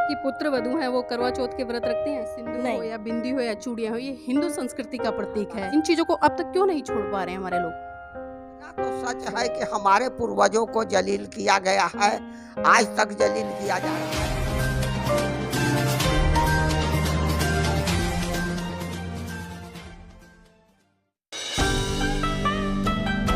आपकी पुत्र वधू है वो करवा चौथ के व्रत रखते हैं? सिंदूर हो नहीं। या बिंदी हो या चूड़ियां हो, ये हिंदू संस्कृति का प्रतीक है। इन चीजों को अब तक क्यों नहीं छोड़ पा रहे हैं हमारे लोग? ना तो सच है कि हमारे पूर्वजों को जलील किया गया है, आज तक जलील किया जा रहा है।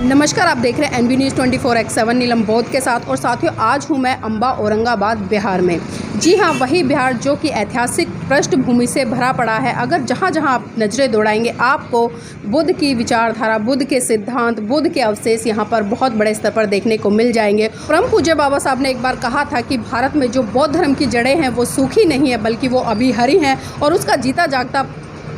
नमस्कार, आप देख रहे हैं एनबी न्यूज़ 24/7 नीलम बौद्ध के साथ। और साथियों, आज हूं मैं अम्बा औरंगाबाद बिहार में। जी हां, वही बिहार जो कि ऐतिहासिक पृष्ठभूमि से भरा पड़ा है। अगर जहां जहां आप नज़रें दौड़ाएंगे आपको बुद्ध की विचारधारा, बुद्ध के सिद्धांत, बुद्ध के अवशेष यहाँ पर बहुत बड़े स्तर पर देखने को मिल जाएंगे। परम पूज्य बाबा साहब ने एक बार कहा था कि भारत में जो बौद्ध धर्म की जड़ें हैं वो सूखी नहीं है बल्कि वो अभी हरी हैं, और उसका जीता जागता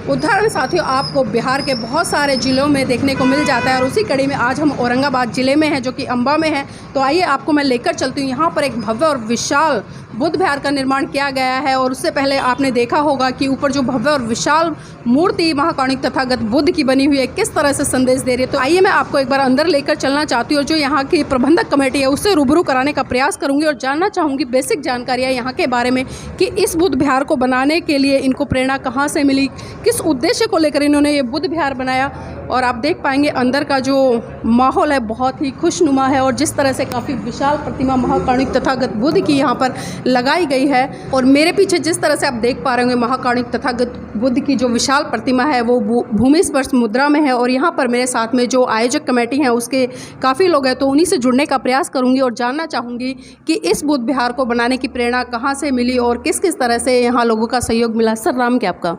उदाहरण साथियों आपको बिहार के बहुत सारे ज़िलों में देखने को मिल जाता है। और उसी कड़ी में आज हम औरंगाबाद ज़िले में हैं जो कि अम्बा में है। तो आइए आपको मैं लेकर चलती हूँ। यहाँ पर एक भव्य और विशाल बुद्ध विहार का निर्माण किया गया है। और उससे पहले आपने देखा होगा कि ऊपर जो भव्य और विशाल मूर्ति महाकारुणिक तथागत बुद्ध की बनी हुई है किस तरह से संदेश दे रही है। तो आइए मैं आपको एक बार अंदर लेकर चलना चाहती हूँ। जो यहाँ की प्रबंधक कमेटी है उससे रूबरू कराने का प्रयास करूँगी और जानना चाहूँगी बेसिक जानकारियाँ यहाँ के बारे में कि इस बुद्ध विहार को बनाने के लिए इनको प्रेरणा कहाँ से मिली, किस उद्देश्य को लेकर इन्होंने ये बुद्ध विहार बनाया। और आप देख पाएंगे अंदर का जो माहौल है बहुत ही खुशनुमा है, और जिस तरह से काफ़ी विशाल प्रतिमा महाकारुणिक तथागत बुद्ध की यहाँ पर लगाई गई है। और मेरे पीछे जिस तरह से आप देख पा रहे होंगे महाकारुणिक तथागत बुद्ध की जो विशाल प्रतिमा है वो भूमि स्पर्श मुद्रा में है। और यहाँ पर मेरे साथ में जो आयोजक कमेटी है उसके काफ़ी लोग हैं, तो उन्हीं से जुड़ने का प्रयास करूँगी और जानना चाहूँगी कि इस बुद्ध विहार को बनाने की प्रेरणा कहाँ से मिली और किस किस तरह से यहाँ लोगों का सहयोग मिला। सर, नाम क्या आपका?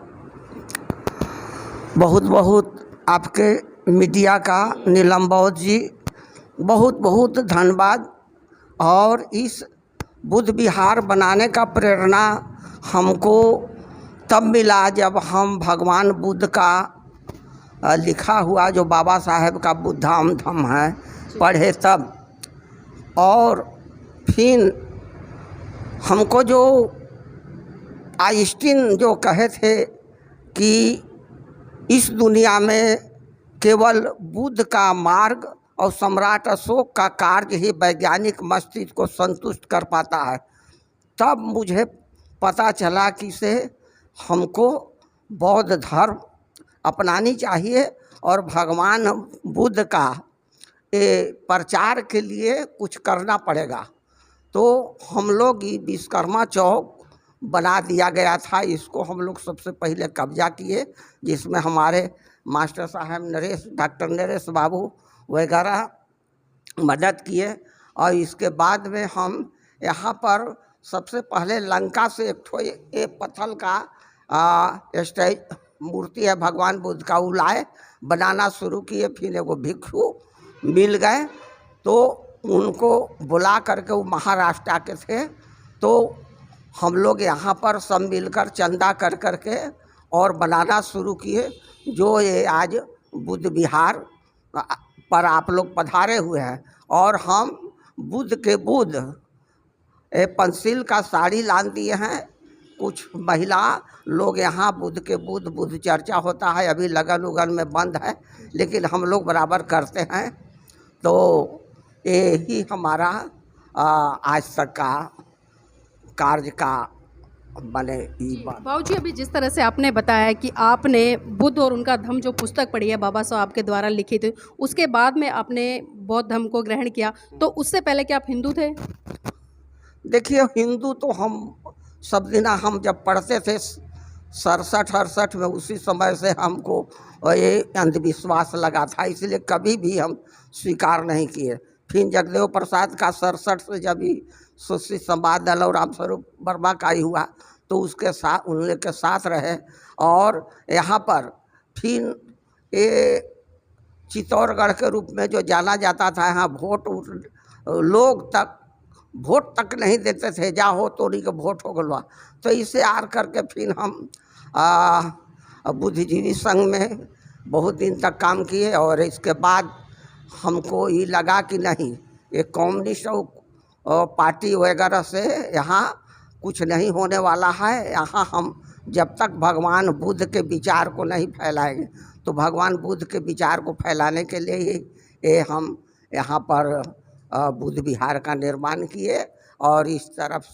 बहुत बहुत आपके मीडिया का नीलम बौद्ध जी बहुत बहुत धन्यवाद। और इस बुद्ध विहार बनाने का प्रेरणा हमको तब मिला जब हम भगवान बुद्ध का लिखा हुआ जो बाबा साहेब का बुद्धाम धम्म है पढ़े तब। और फिर हमको जो आइंस्टीन जो कहे थे कि इस दुनिया में केवल बुद्ध का मार्ग और सम्राट अशोक का कार्य ही वैज्ञानिक मस्तिष्क को संतुष्ट कर पाता है, तब मुझे पता चला कि से हमको बौद्ध धर्म अपनानी चाहिए और भगवान बुद्ध का प्रचार के लिए कुछ करना पड़ेगा। तो हम लोग ये विश्वकर्मा चौक बना दिया गया था, इसको हम लोग सबसे पहले कब्जा किए, जिसमें हमारे मास्टर साहब डॉक्टर नरेश बाबू वगैरह मदद किए। और इसके बाद में हम यहाँ पर सबसे पहले लंका से एक पत्थर का स्टैचू मूर्ति है भगवान बुद्ध का, वो लाए बनाना शुरू किए। फिर एगो भिक्षु मिल गए तो उनको बुला करके, वो महाराष्ट्र के थे, तो हम लोग यहाँ पर सब मिलकर चंदा कर करके और बनाना शुरू किए, जो ये आज बुद्ध विहार पर आप लोग पधारे हुए हैं। और हम बुद्ध के बुद्ध पंसिल का साड़ी लान दिए हैं। कुछ महिला लोग यहाँ बुद्ध के बुद्ध चर्चा होता है, अभी लगन उगन में बंद है, लेकिन हम लोग बराबर करते हैं। तो यही हमारा आज तक का कार्य का बने। बाबू जी, अभी जिस तरह से आपने बताया कि आपने बुद्ध और उनका धम्म जो पुस्तक पढ़ी है बाबा साहब के द्वारा लिखित, उसके बाद में आपने बौद्ध धर्म को ग्रहण किया, तो उससे पहले क्या आप हिंदू थे? देखिए, हिंदू तो हम सब दिन हम जब पढ़ते थे 67-68 में, उसी समय से हमको ये अंधविश्वास लगा था, इसलिए कभी भी हम स्वीकार नहीं किए। फिर जगदेव प्रसाद का 67 से जब ही सुश्री संवाद दल और रामस्वरूप वर्मा का ही हुआ तो उसके साथ उनके साथ रहे। और यहाँ पर फिर ये चित्तौड़गढ़ के रूप में जो जाना जाता था, यहाँ लोग तक वोट तक नहीं देते थे, जा हो तो उन्हीं के वोट हो गलवा। तो इसे आर करके फिर हम बुद्धिजीवी संघ में बहुत दिन तक काम किए। और इसके बाद हमको ये लगा कि नहीं, ये कम्युनिस्ट और पार्टी वगैरह से यहाँ कुछ नहीं होने वाला है। यहाँ हम जब तक भगवान बुद्ध के विचार को नहीं फैलाएंगे, तो भगवान बुद्ध के विचार को फैलाने के लिए ही हम यहाँ पर बुद्ध विहार का निर्माण किए। और इस तरफ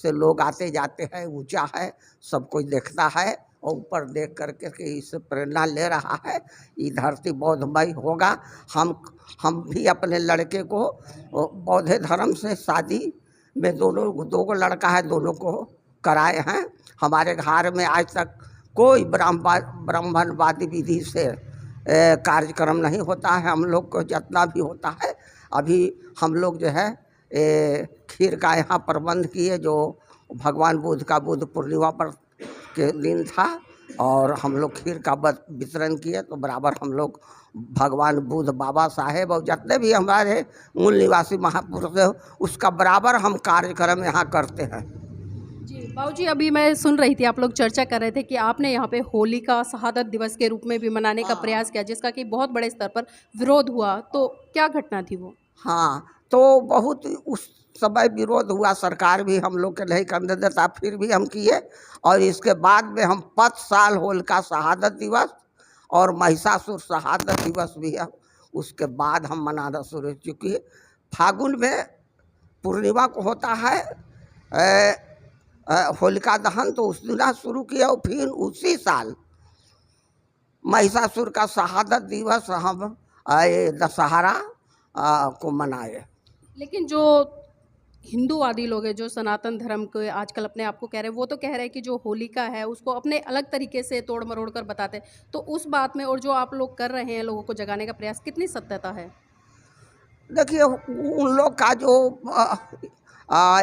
से लोग आते जाते हैं, ऊंचा है, सब कोई देखता है और ऊपर देख करके कि इससे प्रेरणा ले रहा है, ये धरती बौद्धमय होगा। हम भी अपने लड़के को बौद्ध धर्म से शादी में दो को लड़का है, दोनों को कराए हैं। हमारे घर में आज तक कोई ब्राह्मणवादी विधि से कार्यक्रम नहीं होता है। हम लोग को जितना भी होता है, अभी हम लोग जो है खीर का यहाँ प्रबंध किए, जो भगवान बुद्ध का बुद्ध पूर्णिमा पर के दिन था, और हम लोग खीर का वितरण किए। तो बराबर हम लोग भगवान बुद्ध, बाबा साहेब और जितने भी हमारे मूल निवासी महापुरुष है, उसका बराबर हम कार्यक्रम यहाँ करते हैं। जी बाबूजी, अभी मैं सुन रही थी, आप लोग चर्चा कर रहे थे कि आपने यहाँ पे होली का शहादत दिवस के रूप में भी मनाने का प्रयास किया, जिसका कि बहुत बड़े स्तर पर विरोध हुआ। तो क्या घटना थी वो? हाँ, तो बहुत उस समय विरोध हुआ, सरकार भी हम लोग के नहीं करने देता, फिर भी हम किए। और इसके बाद में हम 5 साल होलिका शहादत दिवस और महिषासुर शहादत दिवस भी है, उसके बाद हम मनाना शुरू, चूँकि फागुन में पूर्णिमा को होता है होलिका दहन, तो उस दिन शुरू किया। और फिर उसी साल महिषासुर का शहादत दिवस हम दशहरा को मनाए। लेकिन जो हिंदूवादी लोग हैं, जो सनातन धर्म के आजकल अपने आप को कह रहे हैं, वो तो कह रहे हैं कि जो होलिका है उसको अपने अलग तरीके से तोड़ मरोड़ कर बताते हैं। तो उस बात में और जो आप लोग कर रहे हैं लोगों को जगाने का प्रयास, कितनी सत्यता है? देखिए, उन लोग का जो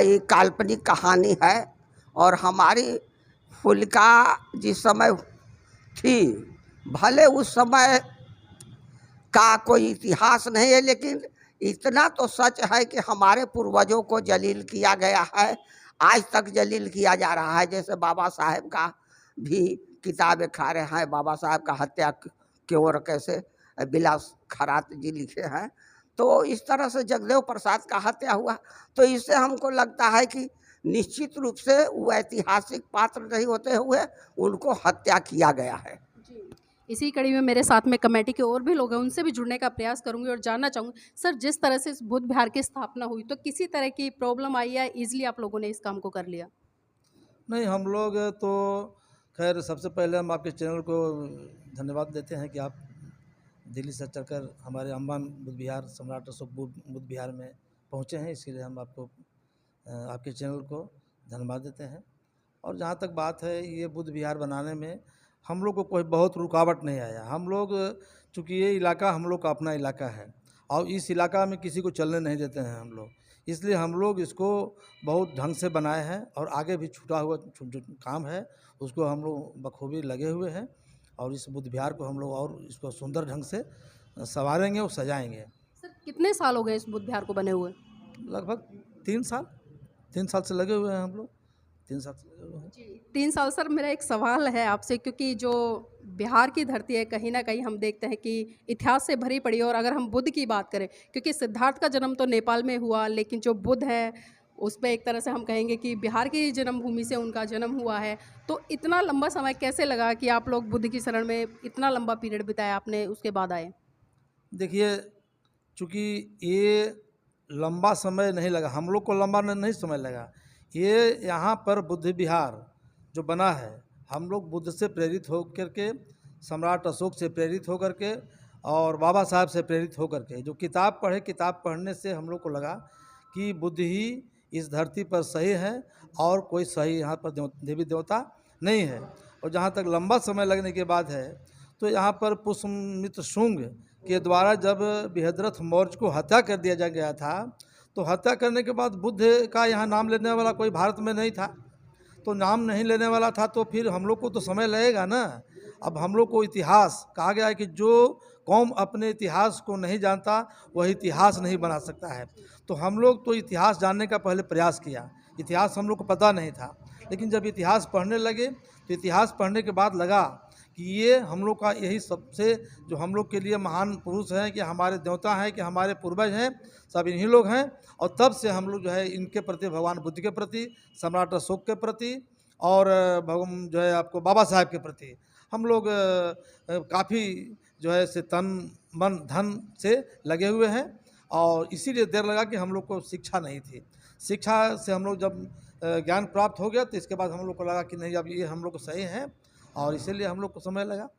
ये काल्पनिक कहानी है, और हमारी होलिका जिस समय थी, भले उस समय का कोई इतिहास नहीं है, लेकिन इतना तो सच है कि हमारे पूर्वजों को जलील किया गया है, आज तक जलील किया जा रहा है। जैसे बाबा साहेब का भी किताबें खा रहे हैं, बाबा साहेब का हत्या क्यों और कैसे बिलास खरात जी लिखे हैं। तो इस तरह से जगदेव प्रसाद का हत्या हुआ, तो इससे हमको लगता है कि निश्चित रूप से वो ऐतिहासिक पात्र नहीं होते हुए उनको हत्या किया गया है। इसी कड़ी में मेरे साथ में कमेटी के और भी लोग हैं, उनसे भी जुड़ने का प्रयास करूंगी और जानना चाहूँगी, सर जिस तरह से इस बुद्ध विहार की स्थापना हुई, तो किसी तरह की प्रॉब्लम आई या इजीली आप लोगों ने इस काम को कर लिया? नहीं, हम लोग तो खैर सबसे पहले हम आपके चैनल को धन्यवाद देते हैं कि आप दिल्ली से चलकर हमारे अम्बा बुद्ध विहार, सम्राट अशोक बुद्ध विहार में पहुँचे हैं, इसके लिए हम आपको आपके चैनल को धन्यवाद देते हैं। और जहाँ तक बात है ये बुद्ध विहार बनाने में हम लोग को कोई बहुत रुकावट नहीं आया। हम लोग चूँकि ये इलाका हम लोग का अपना इलाका है और इस इलाका में किसी को चलने नहीं देते हैं हम लोग, इसलिए हम लोग इसको बहुत ढंग से बनाए हैं। और आगे भी छूटा हुआ जो काम है उसको हम लोग बखूबी लगे हुए हैं, और इस बुद्ध विहार को हम लोग और इसको सुंदर ढंग से संवारेंगे और सजाएंगे। सर कितने साल हो गए इस बुद्ध विहार को बने हुए? लगभग 3 साल से लगे हुए हैं हम लोग, 3 साल से लगे हुए हैं। जी 3 साल। सर मेरा एक सवाल है आपसे, क्योंकि जो बिहार की धरती है कहीं ना कहीं हम देखते हैं कि इतिहास से भरी पड़ी है। और अगर हम बुद्ध की बात करें, क्योंकि सिद्धार्थ का जन्म तो नेपाल में हुआ, लेकिन जो बुद्ध है उस पर एक तरह से हम कहेंगे कि बिहार की जन्मभूमि से उनका जन्म हुआ है। तो इतना लंबा समय कैसे लगा कि आप लोग बुद्ध की शरण में इतना लंबा पीरियड बिताया आपने, उसके बाद आए? देखिए, चूँकि ये लंबा समय नहीं लगा, हम लोग को लंबा नहीं समय लगा। ये यहाँ पर बुद्ध विहार जो बना है, हम लोग बुद्ध से प्रेरित हो करके, सम्राट अशोक से प्रेरित हो करके और बाबा साहब से प्रेरित हो करके जो किताब पढ़े, किताब पढ़ने से हम लोग को लगा कि बुद्ध ही इस धरती पर सही है और कोई सही यहाँ पर देवी देवता नहीं है। और जहाँ तक लंबा समय लगने के बाद है, तो यहाँ पर पुष्यमित्र शुंग के द्वारा जब बृहद्रथ मौर्य को हत्या कर दिया गया था, तो हत्या करने के बाद बुद्ध का यहाँ नाम लेने वाला कोई भारत में नहीं था। तो नाम नहीं लेने वाला था तो फिर हम लोग को तो समय लगेगा ना। अब हम लोग को इतिहास कहा गया है कि जो कौम अपने इतिहास को नहीं जानता वह इतिहास नहीं बना सकता है। तो हम लोग तो इतिहास जानने का पहले प्रयास किया, इतिहास हम लोग को पता नहीं था। लेकिन जब इतिहास पढ़ने लगे तो इतिहास पढ़ने के बाद लगा कि ये हम लोग का यही सबसे जो हम लोग के लिए महान पुरुष हैं, कि हमारे देवता हैं, कि हमारे पूर्वज हैं, सब इन्हीं लोग हैं। और तब से हम लोग जो है इनके प्रति, भगवान बुद्ध के प्रति, सम्राट अशोक के प्रति और भगवान जो है आपको बाबा साहेब के प्रति हम लोग काफ़ी जो है से तन मन धन से लगे हुए हैं। और इसीलिए देर लगा कि हम लोग को शिक्षा नहीं थी। शिक्षा से हम लोग जब ज्ञान प्राप्त हो गया तो इसके बाद हम लोग को लगा कि नहीं अब ये हम लोग को सही है और इसीलिए हम लोग को समय लगा।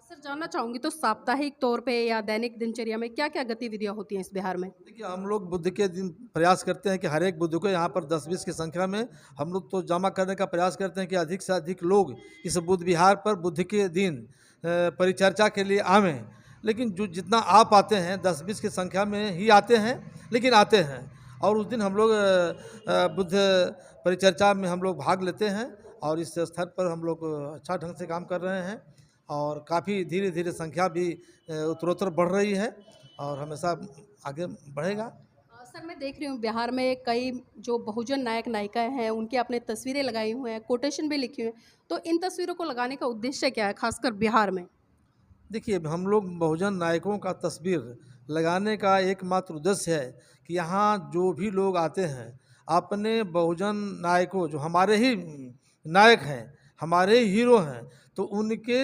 सर जानना चाहूँगी तो साप्ताहिक तौर पे या दैनिक दिनचर्या में क्या क्या गतिविधियाँ होती हैं इस बिहार में? देखिए हम लोग बुध के दिन प्रयास करते हैं कि हर एक बुध को यहाँ पर 10-20 की संख्या में हम लोग तो जमा करने का प्रयास करते हैं कि अधिक से अधिक लोग इस बुध विहार पर बुध के दिन परिचर्चा के लिए आवें। लेकिन जो जितना आ पाते हैं 10-20 की संख्या में ही आते हैं, लेकिन आते हैं और उस दिन हम लोग बुद्ध परिचर्चा में हम लोग भाग लेते हैं और इस स्तर पर हम लोग अच्छा ढंग से काम कर रहे हैं और काफ़ी धीरे धीरे संख्या भी उत्तरोत्तर बढ़ रही है और हमेशा आगे बढ़ेगा। सर मैं देख रही हूँ बिहार में कई जो बहुजन नायक नायिकाएं हैं उनकी आपने तस्वीरें लगाई हुई हैं, कोटेशन भी लिखी हुई हैं, तो इन तस्वीरों को लगाने का उद्देश्य क्या है खासकर बिहार में? देखिए हम लोग बहुजन नायकों का तस्वीर लगाने का एकमात्र उद्देश्य है कि यहाँ जो भी लोग आते हैं अपने बहुजन नायकों जो हमारे ही नायक हैं, हमारे ही हीरो हैं, तो उनके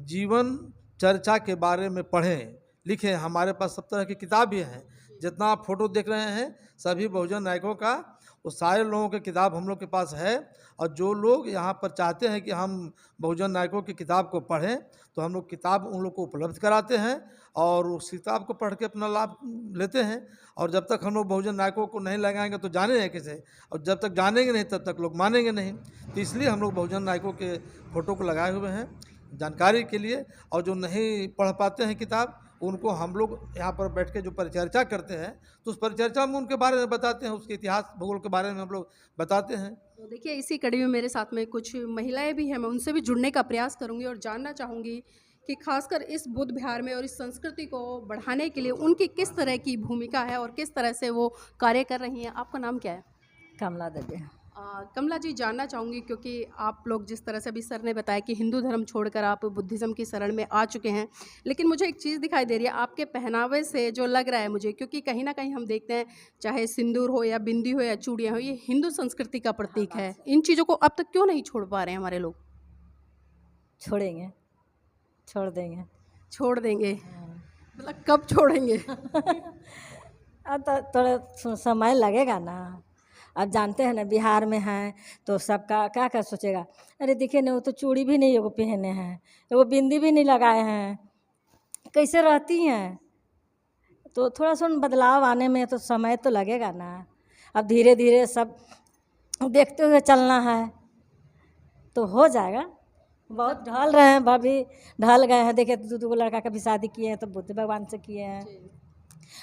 जीवन चर्चा के बारे में पढ़ें, लिखें। हमारे पास सब तरह की किताब भी हैं, जितना आप फोटो देख रहे हैं सभी बहुजन नायकों का वो सारे लोगों की किताब हम लोग के पास है। और जो लोग यहाँ पर चाहते हैं कि हम बहुजन नायकों की किताब को पढ़ें तो हम लोग किताब उन लोग को उपलब्ध कराते हैं और उस किताब को पढ़ के अपना लाभ लेते हैं। और जब तक हम लोग बहुजन नायकों को नहीं लगाएंगे तो जाने हैं कैसे, और जब तक जानेंगे नहीं तब तक लोग मानेंगे नहीं। तो इसलिए हम लोग बहुजन नायकों के फ़ोटो को लगाए हुए हैं जानकारी के लिए। और जो नहीं पढ़ पाते हैं किताब उनको हम लोग यहाँ पर बैठ के जो परिचर्चा करते हैं तो उस परिचर्चा में उनके बारे में बताते हैं, उसके इतिहास भूगोल के बारे में हम लोग बताते हैं। तो देखिए इसी कड़ी में मेरे साथ में कुछ महिलाएं भी हैं, मैं उनसे भी जुड़ने का प्रयास करूंगी और जानना चाहूँगी कि खासकर इस बुद्ध विहार में और इस संस्कृति को बढ़ाने के लिए उनकी किस तरह की भूमिका है और किस तरह से वो कार्य कर रही हैं। आपका नाम क्या है? कमला देवी। कमला जी जानना चाहूँगी क्योंकि आप लोग जिस तरह से अभी सर ने बताया कि हिंदू धर्म छोड़कर आप बुद्धिज़्म की शरण में आ चुके हैं, लेकिन मुझे एक चीज़ दिखाई दे रही है आपके पहनावे से जो लग रहा है मुझे, क्योंकि कहीं ना कहीं हम देखते हैं चाहे सिंदूर हो या बिंदी हो या चूड़ियाँ हो, ये हिंदू संस्कृति का प्रतीक है। इन चीज़ों को अब तक क्यों नहीं छोड़ पा रहे हैं हमारे लोग? छोड़ेंगे, छोड़ देंगे। छोड़ देंगे मतलब कब छोड़ेंगे? अब तो थोड़ा समय लगेगा ना। अब जानते हैं ना बिहार में हैं तो सबका क्या क्या सोचेगा, अरे देखिए ना वो तो चूड़ी भी नहीं एगो पहने हैं, वो बिंदी भी नहीं लगाए हैं, कैसे रहती हैं। तो थोड़ा सा बदलाव आने में तो समय तो लगेगा ना। अब धीरे धीरे सब देखते हुए चलना है तो हो जाएगा। बहुत ढल रहे हैं, भाभी ढल गए हैं। देखिए दो लड़का का भी शादी किए हैं तो बुद्ध भगवान से किए हैं।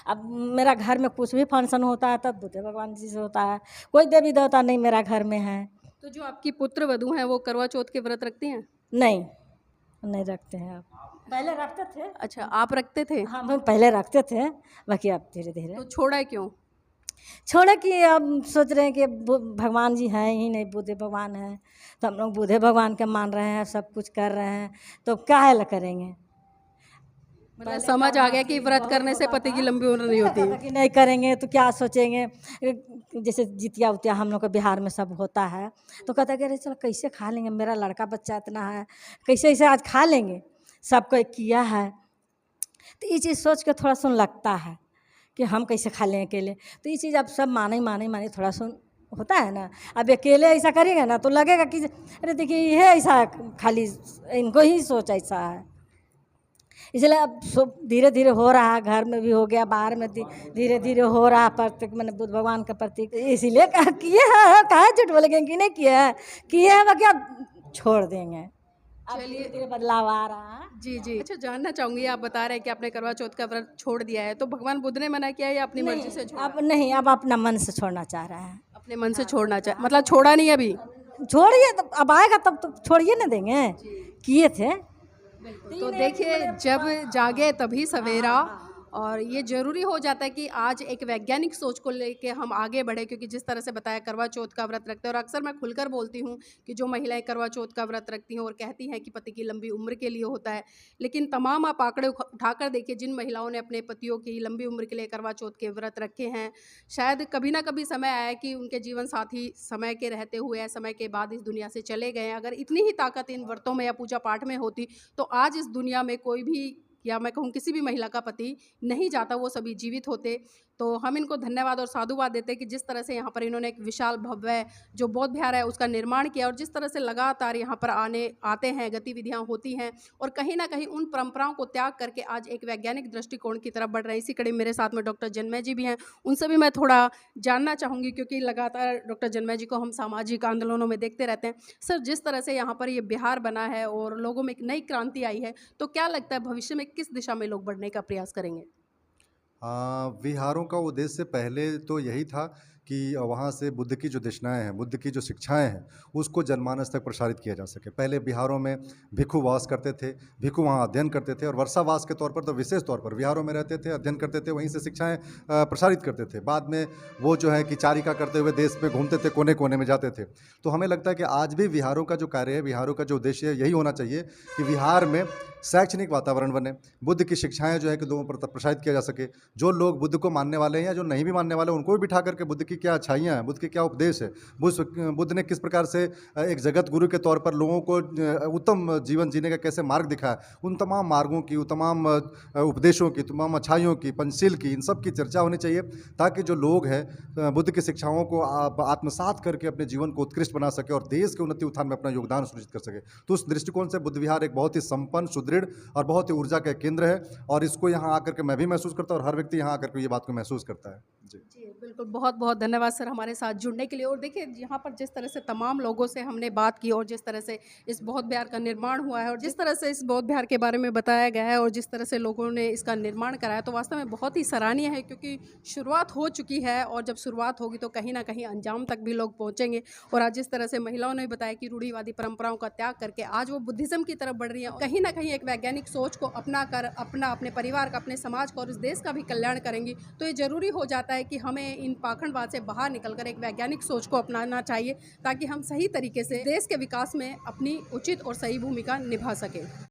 अब मेरा घर में कुछ भी फंक्शन होता है तब बुद्ध भगवान जी से होता है, कोई देवी देवता नहीं मेरा घर में है। तो जो आपकी पुत्र वधू हैं वो करवा चौथ के व्रत रखती हैं? नहीं, नहीं रखते हैं। आप पहले रखते थे। अच्छा आप रखते थे? हम पहले रखते थे, बाकी अब धीरे धीरे तो छोड़ा है क्यों? छोड़े कि अब सोच रहे हैं कि भगवान जी हैं ही नहीं, बुद्ध भगवान है तो हम लोग बुद्ध भगवान के मान रहे हैं, सब कुछ कर रहे हैं तो काहे ला करेंगे। मतलब समझ आ गया कि व्रत करने से पति की लंबी उम्र नहीं होती है। कि नहीं करेंगे तो क्या सोचेंगे। जैसे जितिया उतिया हम लोग के बिहार में सब होता है तो कहता है कि अरे चलो कैसे खा लेंगे, मेरा लड़का बच्चा इतना है, कैसे ऐसे आज खा लेंगे, सबको किया है। तो ये चीज़ सोच के थोड़ा सुन लगता है कि हम कैसे खा लें अकेले। तो ये चीज़ अब सब माने थोड़ा सुन होता है ना। अब अकेले ऐसा करेगा ना तो लगेगा कि अरे देखिए ये ऐसा खाली इनको ही सोच ऐसा है। इसलिए अब सब धीरे धीरे हो रहा है, घर में भी हो गया, बाहर में धीरे धीरे हो रहा है प्रतीक, मैंने बुद्ध भगवान का प्रतीक। इसीलिए किए हैं, कहाँ झूठ बोलेंगे कि नहीं किए हैं बाकी अब छोड़ देंगे। अब धीरे धीरे बदलाव आ रहा है। जी जी। अच्छा जानना चाहूँगी, आप बता रहे हैं कि आपने करवा चौथ का व्रत छोड़ दिया है, तो भगवान बुद्ध ने मना किया या अपनी मर्जी से छोड़ा? अब नहीं, अब अपना मन से छोड़ना चाह रहा है। अपने मन से छोड़ना चाह, मतलब छोड़ा नहीं अभी? छोड़िए तो अब आएगा तब तो छोड़िए ना देंगे, किए थे। तो देखिए जब जागे तभी सवेरा, और ये ज़रूरी हो जाता है कि आज एक वैज्ञानिक सोच को लेके हम आगे बढ़े, क्योंकि जिस तरह से बताया करवा चौथ का व्रत रखते हैं, और अक्सर मैं खुलकर बोलती हूँ कि जो महिलाएं करवा चौथ का व्रत रखती हैं और कहती हैं कि पति की लंबी उम्र के लिए होता है, लेकिन तमाम आप आंकड़े उठाकर देखिए जिन महिलाओं ने अपने पतियों की लंबी उम्र के लिए करवा चौथ के व्रत रखे हैं, शायद कभी ना कभी समय आया कि उनके जीवन साथी समय के रहते हुए समय के बाद इस दुनिया से चले गए। अगर इतनी ही ताकत इन व्रतों में या पूजा पाठ में होती तो आज इस दुनिया में कोई भी या मैं कहूँ किसी भी महिला का पति नहीं जाता, वो सभी जीवित होते। तो हम इनको धन्यवाद और साधुवाद देते हैं कि जिस तरह से यहाँ पर इन्होंने एक विशाल भव्य जो बौद्ध विहार है उसका निर्माण किया, और जिस तरह से लगातार यहाँ पर आते हैं, गतिविधियाँ होती हैं और कहीं ना कहीं उन परंपराओं को त्याग करके आज एक वैज्ञानिक दृष्टिकोण की तरफ बढ़ रहे हैं। इसी कड़ी मेरे साथ में डॉक्टर जन्मय जी भी हैं, उनसे भी मैं थोड़ा जानना चाहूँगी, क्योंकि लगातार डॉक्टर जन्मय जी को हम सामाजिक आंदोलनों में देखते रहते हैं। सर, जिस तरह से यहाँ पर ये बिहार बना है और लोगों में एक नई क्रांति आई है, तो क्या लगता है भविष्य में किस दिशा में लोग बढ़ने का प्रयास करेंगे? विहारों का उद्देश्य पहले तो यही था कि वहाँ से बुद्ध की जो देशनाएँ हैं, बुद्ध की जो शिक्षाएँ हैं, उसको जनमानस तक प्रसारित किया जा सके। पहले बिहारों में भिक्षु वास करते थे, भिक्षु वहाँ अध्ययन करते थे और वर्षावास के तौर पर तो विशेष तौर पर बिहारों में रहते थे, अध्ययन करते थे, वहीं से शिक्षाएँ प्रसारित करते थे। बाद में वो जो है कि चारिका करते हुए देश में घूमते थे, कोने-कोने में जाते थे। तो हमें लगता है कि आज भी विहारों का जो कार्य है, विहारों का जो उद्देश्य है, यही होना चाहिए कि विहार में शैक्षणिक वातावरण बने, बुद्ध की शिक्षाएँ जो है कि लोगों पर प्रसारित किया जा सके। जो लोग बुद्ध को मानने वाले हैं या जो नहीं भी मानने वाले हैं, उनको भी बिठा करके बुद्ध की क्या अच्छाइयाँ हैं, बुद्ध के क्या उपदेश है, बुद्ध ने किस प्रकार से एक जगत गुरु के तौर पर लोगों को उत्तम जीवन जीने का कैसे मार्ग दिखाया, उन तमाम मार्गों की, उन तमाम उपदेशों की, तमाम अच्छाइयों की, पंचशील की, इन सब की चर्चा होनी चाहिए, ताकि जो लोग हैं बुद्ध की शिक्षाओं को आत्मसात करके अपने जीवन को उत्कृष्ट बना सके और देश के उन्नति उत्थान में अपना योगदान सुनिश्चित कर सके। तो उस दृष्टिकोण से बुद्ध विहार एक बहुत ही संपन्न, सुदृढ़ और बहुत ही ऊर्जा का केंद्र है, और इसको यहाँ आकर के मैं भी महसूस करता हूँ और हर व्यक्ति यहाँ आकर के ये बात को महसूस करता है। जी, बिल्कुल, बहुत बहुत धन्यवाद सर हमारे साथ जुड़ने के लिए। और देखिए, यहाँ पर जिस तरह से तमाम लोगों से हमने बात की और जिस तरह से इस बौद्ध विहार का निर्माण हुआ है और जिस तरह से इस बौद्ध विहार के बारे में बताया गया है और जिस तरह से लोगों ने इसका निर्माण कराया, तो वास्तव में बहुत ही सराहनीय है, क्योंकि शुरुआत हो चुकी है और जब शुरुआत होगी तो कहीं ना कहीं अंजाम तक भी लोग पहुँचेंगे। और आज जिस तरह से महिलाओं ने बताया कि रूढ़िवादी परंपराओं का त्याग करके आज वो बुद्धिज़्म की तरफ बढ़ रही है, कहीं ना कहीं एक वैज्ञानिक सोच को अपना कर अपने परिवार का, अपने समाज का और इस देश का भी कल्याण करेंगी। तो ये ज़रूरी हो जाता है कि हमें इन पाखंडवाद से बाहर निकलकर एक वैज्ञानिक सोच को अपनाना चाहिए, ताकि हम सही तरीके से देश के विकास में अपनी उचित और सही भूमिका निभा सकें।